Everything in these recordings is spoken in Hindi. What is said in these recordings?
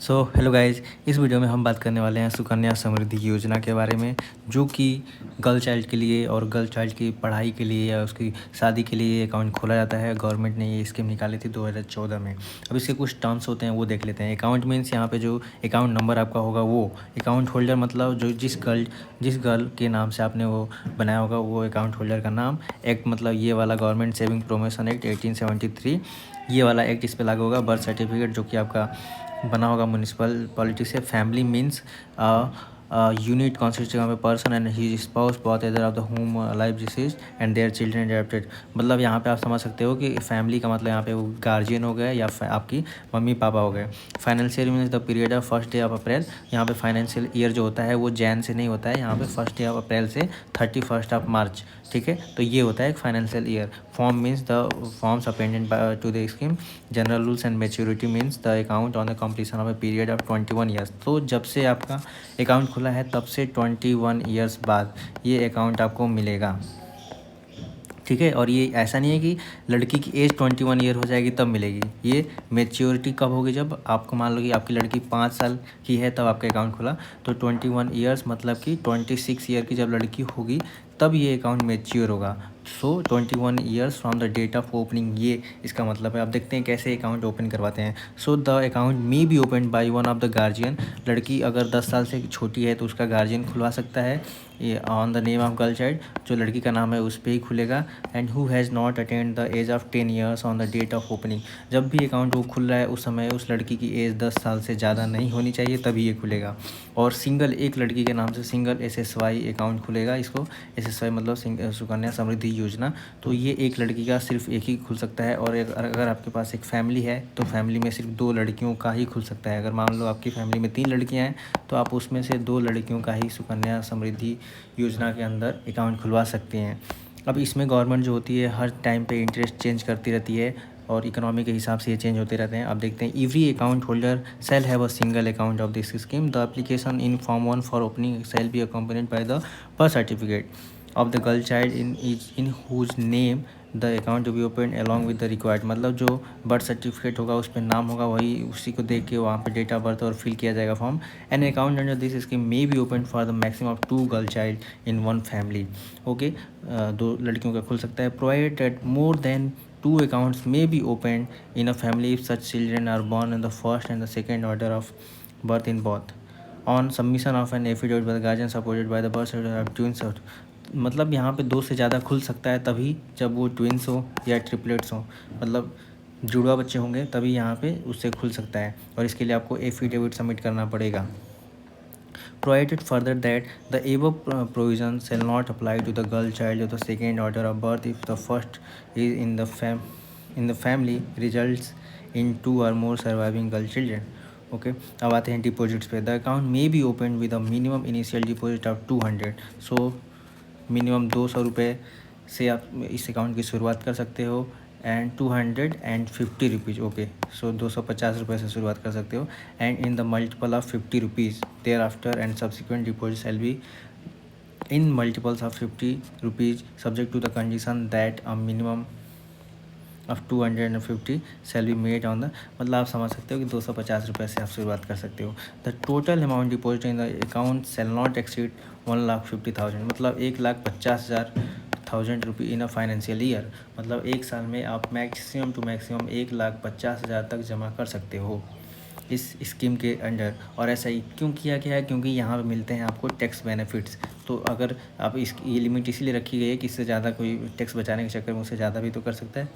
सो हेलो गाइज, इस वीडियो में हम बात करने वाले हैं सुकन्या समृद्धि योजना के बारे में, जो कि गर्ल चाइल्ड के लिए और गर्ल चाइल्ड की पढ़ाई के लिए या उसकी शादी के लिए अकाउंट खोला जाता है। गवर्नमेंट ने ये स्कीम निकाली थी 2014 में। अब इसके कुछ टर्म्स होते हैं, वो देख लेते हैं। अकाउंट मीन्स यहाँ पे जो अकाउंट नंबर आपका होगा वो अकाउंट होल्डर, मतलब जो जिस गर्ल के नाम से आपने वो बनाया होगा वो अकाउंट होल्डर का नाम। एक्ट मतलब ये वाला गवर्नमेंट सेविंग प्रमोशन एक्ट 1873, ये वाला एक्ट इस पर लागू होगा। बर्थ सर्टिफिकेट जो कि आपका बना होगा म्यूनिसिपल पॉलिटिक्स से। Family means unit consisting of a person and his spouse both either of the whom life deceased and their children adopted। मतलब यहाँ पे आप समझ सकते हो कि फैमिली का मतलब यहाँ पे वो गार्जियन हो गए या आपकी मम्मी पापा हो गए। Financial means the period of first day of April. यहाँ पे फाइनेंशियल ईयर जो होता है वो जैन से नहीं होता है, यहाँ पे फर्स्ट डे ऑफ अप्रैल से 31 ऑफ मार्च, ठीक है। तो ये होता है एक financial year. Form means the forms appended to the scheme. General rules and maturity means the account on the completion of a period of 21 years. तो जब से आपका अकाउंट खुला है तब से 21 ईयर्स बाद ये अकाउंट आपको मिलेगा, ठीक है। और ये ऐसा नहीं है कि लड़की की एज 21 ईयर हो जाएगी तब मिलेगी। ये मेच्योरिटी कब होगी, जब आपको मान लो कि आपकी लड़की 5 साल की है तब आपका अकाउंट खुला, तो 21 ईयर्स मतलब कि 26 ईयर की जब लड़की होगी तब ये अकाउंट मेच्योर होगा। So 21 years from the date of opening, ये इसका मतलब है। अब देखते हैं कैसे अकाउंट ओपन करवाते हैं। सो the account may be open by one of the guardian. लड़की अगर 10 साल से छोटी है तो उसका गार्जियन खुलवा सकता है। ये on the name of girl child, जो लड़की का नाम है उस पर ही खुलेगा। And who has not attend the age of 10 years on the date of opening. जब भी अकाउंट वो खुल रहा है उस समय उस लड़की की एज 10 साल से ज़्यादा नहीं होनी चाहिए, तभी ये खुलेगा। और सिंगल एक लड़की के नाम से सिंगल SSY अकाउंट खुलेगा। इसको SSY मतलब सुकन्या समृद्धि योजना। तो ये एक लड़की का सिर्फ एक ही खुल सकता है। और अगर आपके पास एक फैमिली है तो फैमिली में सिर्फ 2 लड़कियों का ही खुल सकता है। अगर मान लो आपकी फैमिली में 3 लड़कियां हैं तो आप उसमें से 2 लड़कियों का ही सुकन्या समृद्धि योजना के अंदर अकाउंट खुलवा सकते हैं। अब इसमें गवर्नमेंट जो होती है हर टाइम पे इंटरेस्ट चेंज करती रहती है और इकोनॉमी के हिसाब से ये चेंज होते रहते हैं। अब देखते हैं। Every account holder shall have a single account of this scheme. The application in form 1 for opening shall be accompanied by the birth certificate of the girl child in whose name the account to be open along with the required. मतलब जो बर्थ सर्टिफिकेट होगा उस पर नाम होगा, वही उसी को देख के वहाँ पे डेट ऑफ बर्थ और फिल किया जाएगा form. An account under this scheme may be open for the maximum of 2 girl child in one family. Okay, 2 लड़कियों का खुल सकता है। Provided that more than 2 accounts may be opened in a family if such children are born in the first and the second order of birth in both. On submission of an affidavit by the guardian supported by the birth certificate of twins or, मतलब यहाँ पे 2 से ज़्यादा खुल सकता है तभी जब वो ट्विंस हो या ट्रिपलेट्स हो, मतलब जुड़वा बच्चे होंगे तभी यहाँ पे उससे खुल सकता है। और इसके लिए आपको एफिडेविट सबमिट करना पड़ेगा। Provided further that the above provision shall not apply to the girl child of the second order of birth if the first is in the family results in 2 or more surviving girl children. Okay, अब आते हैं डिपॉजिट्स पे। The account may be open with a minimum initial deposit of 200। So minimum 200 रुपये से आप इस अकाउंट की शुरुआत कर सकते हो। And 250 rupees, okay. सो 250 रुपये से शुरुआत कर सकते हो। And in the multiple of 50 rupees thereafter and subsequent deposit shall be in multiples of 50 rupees subject to the condition that a minimum of 250 shall be made on the, मतलब आप समझ सकते हो कि 250 रुपये से आप शुरुआत कर सकते हो। The total amount deposit in the account shall not exceed 1,50,000, मतलब 1,50,000 रुपये इन अ फाइनेंशियल ईयर। मतलब एक साल में आप मैक्सिमम टू मैक्सिमम 1,50,000 तक जमा कर सकते हो इस स्कीम के अंडर। और ऐसा ही क्यों किया गया है, क्योंकि यहाँ पे मिलते हैं आपको टैक्स बेनिफिट्स। तो अगर आप ये लिमिट इसीलिए रखी गई है कि इससे ज़्यादा कोई टैक्स बचाने के चक्कर में उससे ज़्यादा भी तो कर सकता है।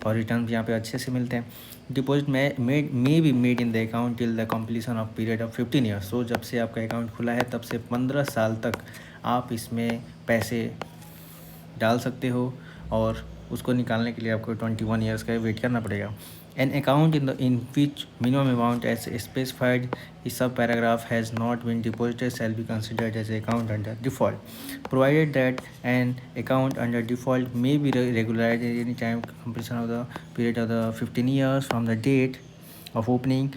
और रिटर्न भी यहाँ पे अच्छे से मिलते हैं। Deposit may be made in the account till the completion of period of 15 years. So जब से आपका अकाउंट खुला है तब से 15 साल तक आप इसमें पैसे डाल सकते हो और उसको निकालने के लिए आपको 21 ईयर्स का वेट करना पड़ेगा। An account in which minimum amount as specified in sub paragraph has not been deposited shall be considered as account under default, provided that an account under default may be regularized at any time completion of the period of the 15 years from the date of opening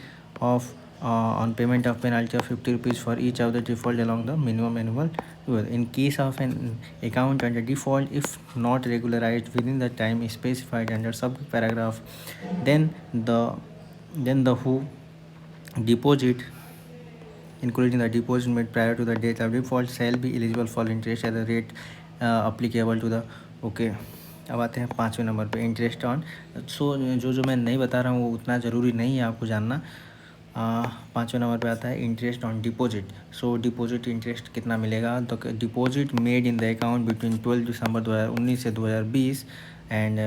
of on payment of penalty of 50 rupees for each of the default along the minimum annual. In case of an account under default, if not regularized within the time specified under sub paragraph, then the who deposit including the deposit made prior to the date of default shall be eligible for interest at the rate applicable to the okay। अब आते हैं 5वें नंबर पे इंटरेस्ट ऑन। सो जो मैं नहीं बता रहा हूँ वो उतना ज़रूरी नहीं है आपको जानना। 5वें नंबर पे आता है interest on deposit. So deposit interest कितना मिलेगा, तो deposit made in the account between 12 December 2019 से 2020 and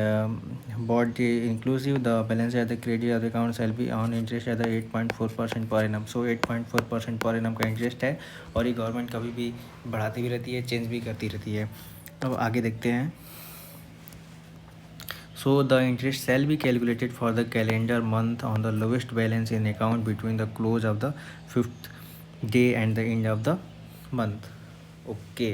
both inclusive the balance at the credit of the account shall be on interest at the 8.4% per annum. So 8.4% per annum का इंटरेस्ट है और ये गवर्नमेंट कभी भी बढ़ाती भी रहती है, चेंज भी करती रहती है। अब आगे देखते हैं। So the interest shall be calculated for the calendar month on the lowest balance in account between the close of the 5th day and the end of the month। Okay.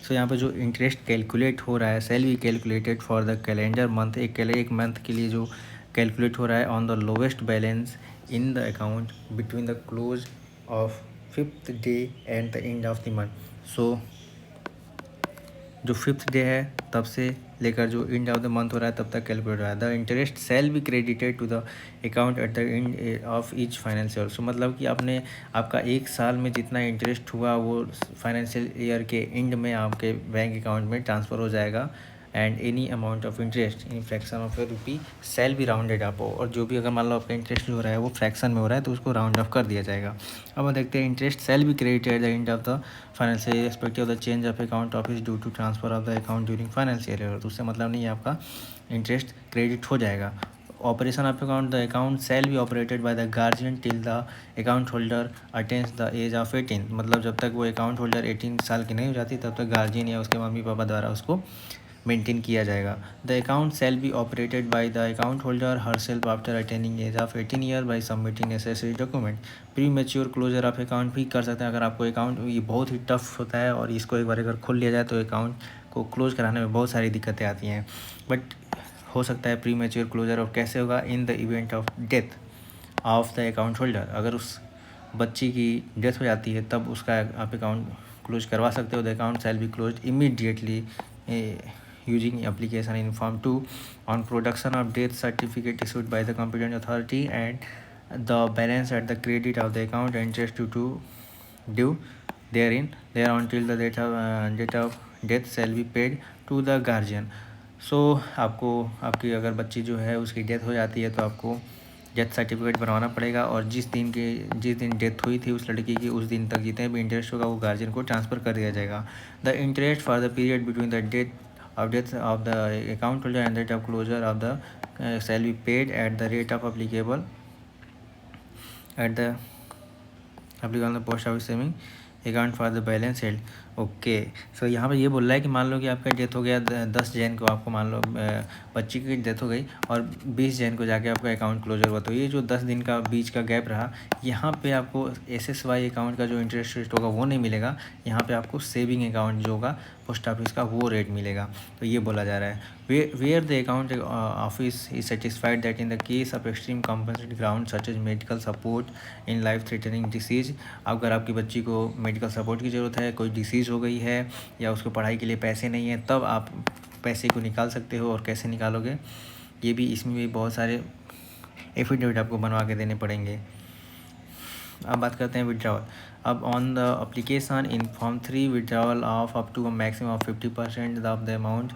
So यहाँ पे जो इंटरेस्ट कैलकुलेट हो रहा है shall be calculated for the calendar month, एक मंथ के लिए जो कैलकुलेट हो रहा है on the lowest balance in the account between the close of 5th day and the end of the month. So जो 5th डे है तब से लेकर जो एंड ऑफ द मंथ हो रहा है तब तक कैलकुलेट हो रहा है। The interest shall be credited to the account at the end of each financial. So मतलब कि आपका एक साल में जितना इंटरेस्ट हुआ वो फाइनेंशियल ईयर के एंड में आपके बैंक अकाउंट में ट्रांसफ़र हो जाएगा। And any amount of interest in fraction of A rupee shall be rounded up. और जो भी अगर मान लो आपका इंटरेस्ट जो हो रहा है वो फ्रैक्शन में हो रहा है तो उसको राउंड ऑफ कर दिया जाएगा। अब हम देखते हैं interest shall be credited at the end of the financial respective of the change of account office due to transfer of the account during financial year. तो उससे मतलब नहीं है, आपका इंटरेस्ट क्रेडिट हो जाएगा। Operation of account the account shall be operated by the guardian till the account holder attains the age of 18। मतलब जब तक वो अकाउंट होल्डर 18 साल की नहीं हो जाती तब तक गार्जियन या उसके मम्मी पापा द्वारा उसको मेंटेन किया जाएगा। The account shall be operated by the account holder herself after attaining age of 18 year by submitting necessary document. Premature closure of account भी कर सकते हैं अगर आपको अकाउंट, ये बहुत ही टफ होता है और इसको एक बार अगर खोल लिया जाए तो अकाउंट को क्लोज कराने में बहुत सारी दिक्कतें आती हैं, बट हो सकता है प्री मैच्योर क्लोजर। और कैसे होगा, in the event of death of the account holder. अगर उस बच्ची की डेथ हो जाती है तब उसका आप अकाउंट क्लोज करवा सकते हो। The account shall be close immediately using application in form 2 on production of death certificate issued by the competent authority and the balance at the credit of the account and interest due therein there until the date of death shall be paid to the guardian। सो आपकी अगर बच्ची जो है उसकी डेथ हो जाती है तो आपको डेथ सर्टिफिकेट बनवाना पड़ेगा और जिस दिन डेथ हुई थी उस लड़की की उस दिन तक जितने भी इंटरेस्ट होगा वो गार्जियन को ट्रांसफ़र कर दिया जाएगा। The interest for the period between the date of death of the account holder and date of closure of the shall be paid at the rate of applicable at the post office saving account for the balance held. Okay. So यहाँ पर ये बोल रहा है कि मान लो कि आपका डेथ हो गया 10 जैन को, आपको मान लो बच्ची की डेथ हो गई और 20 जैन को जाके आपका अकाउंट क्लोजर हुआ, तो ये जो 10 दिन का बीच का गैप रहा यहाँ पे आपको SSY अकाउंट का जो इंटरेस्ट रेट होगा वो नहीं मिलेगा। यहाँ पे आपको सेविंग अकाउंट जो होगा पोस्ट ऑफिस का वो रेट मिलेगा। तो ये बोला जा रहा है where the account office is satisfied that in the case of extreme compensated ground such as medical support in life threatening disease. अगर आपकी बच्ची को मेडिकल सपोर्ट की ज़रूरत है, कोई डिसीज़ हो गई है या उसको पढ़ाई के लिए पैसे नहीं है, तब आप पैसे को निकाल सकते हो। और कैसे निकालोगे, ये भी इसमें भी बहुत सारे एफिडेविट आपको बनवा के देने पड़ेंगे। अब बात करते हैं विड्रॉवल। अब on the application in form 3 withdrawal of up to maximum of 50% of the amount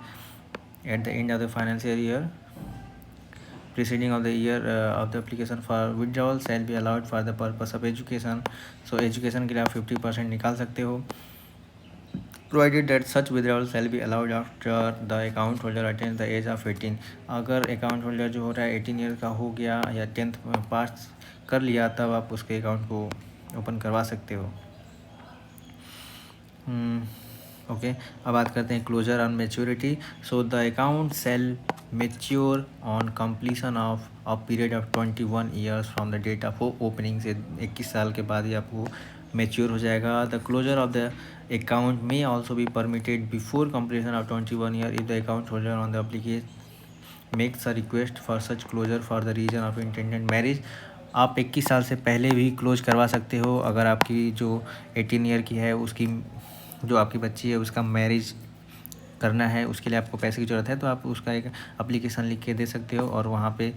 at the end of the financial year preceding of the year of the application for withdrawal shall be allowed for the purpose of education। so education के लिए आप 50% निकाल सकते हो provided that such withdrawal shall be allowed after the account holder attains the age of 18। अगर अकाउंट होल्डर जो हो रहा है 18 ईयर का हो गया या 10th पास कर लिया तब आप उसके अकाउंट को ओपन करवा सकते हो। ओके। अब बात करते हैं closure on maturity. So the account shall mature on completion of a period of 21 years from the date of opening। से 21 साल के बाद ही आपको मैच्योर हो जाएगा। The closure of the account may also be permitted before completion of 21 year if the account holder on the application makes a request for such closure for the reason of intended marriage. आप 21 साल से पहले भी क्लोज करवा सकते हो अगर आपकी जो 18 ईयर की है उसकी जो आपकी बच्ची है उसका मैरिज करना है, उसके लिए आपको पैसे की ज़रूरत है तो आप उसका एक एप्लीकेशन लिख के दे सकते हो और वहाँ पे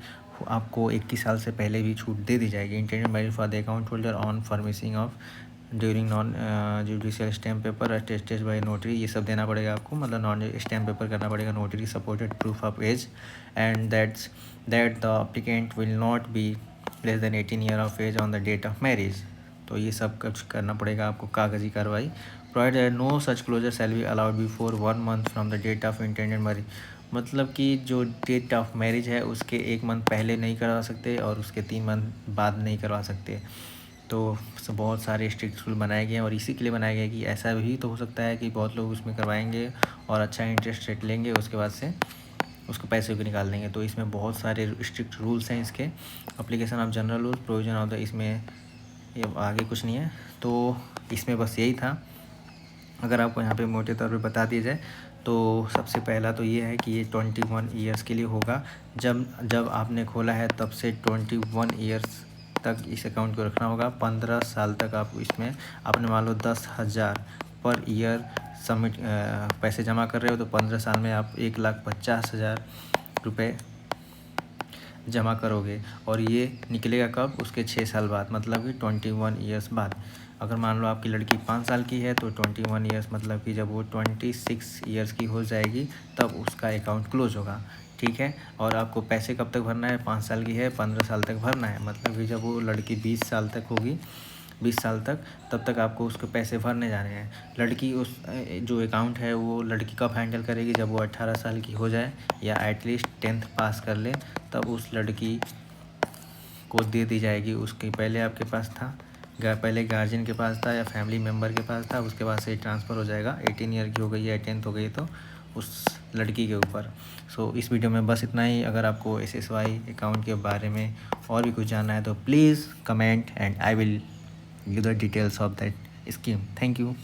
आपको 21 साल से पहले भी छूट दे दी जाएगी। Intended marriage for the account holder on furnishing of during non judicial stamp paper attested by notary, ये सब देना पड़ेगा आपको, मतलब नॉन स्टैम्प पेपर करना पड़ेगा, notary supported proof of age and that the applicant will not be less than 18 year of age on the date of marriage. तो ये सब कुछ करना पड़ेगा आपको, कागजी कार्रवाई। Provided no such closure shall be allowed before 1 month from the date of intended marriage, मतलब कि जो डेट ऑफ मैरिज है उसके 1 मंथ पहले नहीं करवा सकते और उसके 3 मंथ बाद नहीं करवा सकते। तो बहुत सारे स्ट्रिक्ट रूल बनाए गए हैं और इसी के लिए बनाया गया है कि ऐसा भी तो हो सकता है कि बहुत लोग उसमें करवाएंगे और अच्छा इंटरेस्ट रेट लेंगे, उसके बाद से उसको पैसे को निकाल देंगे। तो इसमें बहुत सारे स्ट्रिक्ट रूल्स हैं इसके। Application of general rule provision of the, इसमें ये आगे कुछ नहीं है, तो इसमें बस यही था। अगर आपको यहाँ पे मोटे तौर पे बता दिया जाए तो सबसे पहला तो ये है कि ये 21 ईयर्स के लिए होगा। जब आपने खोला है तब से 21 ईयर्स तक इस अकाउंट को रखना होगा। 15 साल तक आप इसमें, आपने मान लो 10,000 पर ईयर सबमिट पैसे जमा कर रहे हो, तो 15 साल में आप 1,50,000 रुपये जमा करोगे और ये निकलेगा कब, उसके 6 साल बाद, मतलब कि 21 ईयर्स बाद। अगर मान लो आपकी लड़की 5 साल की है तो 21 ईयर्स मतलब कि जब वो 26 ईयर्स की हो जाएगी तब उसका अकाउंट क्लोज होगा, ठीक है। और आपको पैसे कब तक भरना है, 5 साल की है 15 साल तक भरना है, मतलब कि जब वो लड़की 20 साल तक होगी, 20 साल तक, तब तक आपको उसके पैसे भरने जाने हैं। लड़की उस जो अकाउंट है वो लड़की कब हैंडल करेगी, जब वो 18 साल की हो जाए या एटलीस्ट 10th पास कर ले, तब उस लड़की को दे दी जाएगी। उसके पहले आपके पास था, पहले गार्जियन के पास था या फैमिली मेम्बर के पास था, उसके बाद से ट्रांसफ़र हो जाएगा। 18 ईयर की हो गई या 10th हो गई तो उस लड़की के ऊपर। सो इस वीडियो में बस इतना ही। अगर आपको SSY अकाउंट के बारे में और भी कुछ जानना है तो please comment and I will give the details of that scheme. Thank you.